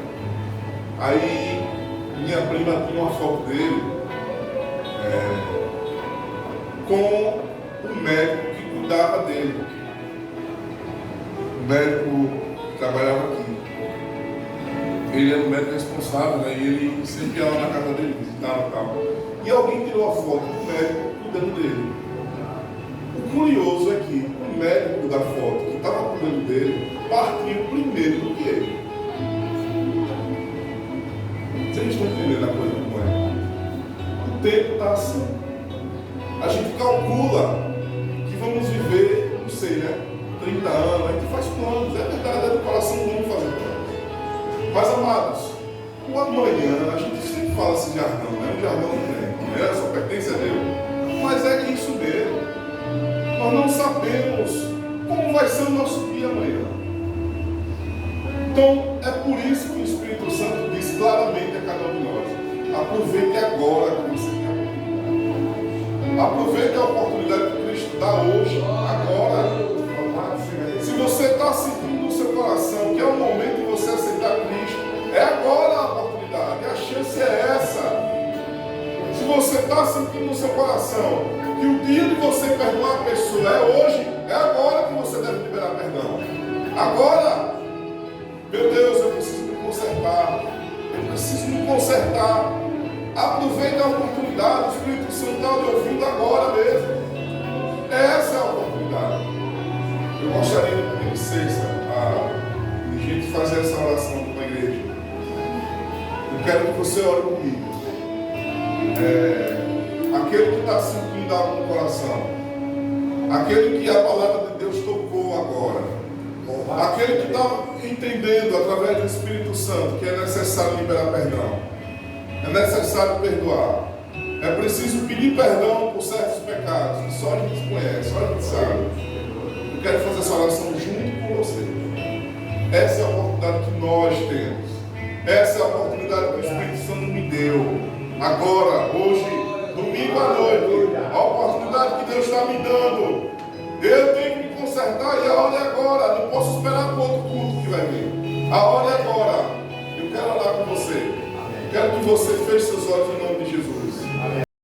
Aí minha prima tinha uma foto dele com o médico que cuidava dele. O médico que trabalhava aqui. Ele era o médico responsável, né? E ele sempre ia lá na casa dele, visitava e tal. E alguém tirou a foto do médico cuidando dele. O curioso é que o médico da foto que estava cuidando dele partiu primeiro do que ele. Vocês estão entendendo a coisa como é? O tempo está assim. A gente calcula que vamos viver, não sei, né? 30 anos, a gente faz planos, é verdade, é do coração humano fazer planos. Mas, amados, o amanhã, a gente sempre fala esse jargão, né? O jargão não tem, amanhã só pertence a Deus. Mas é isso mesmo. Nós não sabemos como vai ser o nosso dia amanhã. Então, é por isso que o Espírito Santo diz claramente a cada um de nós: aproveite agora que você tem a oportunidade. Aproveite a oportunidade que Cristo dá hoje, agora. Se você está sentindo no seu coração que é o momento de você aceitar Cristo, é agora a oportunidade, a chance é essa. Se você está sentindo no seu coração que o dia de você perdoar a pessoa é hoje, é agora que você deve liberar perdão. Agora, meu Deus, eu preciso me consertar. Eu preciso me consertar. Aproveite a oportunidade. O Espírito Santo está me ouvindo agora mesmo. Essa é a oportunidade. Eu gostaria de pedir licença a gente fazer essa oração com a igreja. Eu quero que você ore comigo. Aquele que está sentindo algo no coração, aquele que a palavra de Deus tocou agora, aquele que está entendendo através do Espírito Santo que é necessário liberar perdão, é necessário perdoar, é preciso pedir perdão por certos pecados que só a gente conhece, só a gente sabe. Eu quero fazer essa oração junto com você. Essa é a oportunidade que nós temos. Essa é a oportunidade que o Espírito Santo me deu. Agora, hoje, domingo à noite, a oportunidade que Deus está me dando. Eu tenho que me consertar e a hora é agora. Não posso esperar para outro culto que vai vir. A hora é agora. Eu quero orar com você. Quero que você feche seus olhos em nome de Jesus.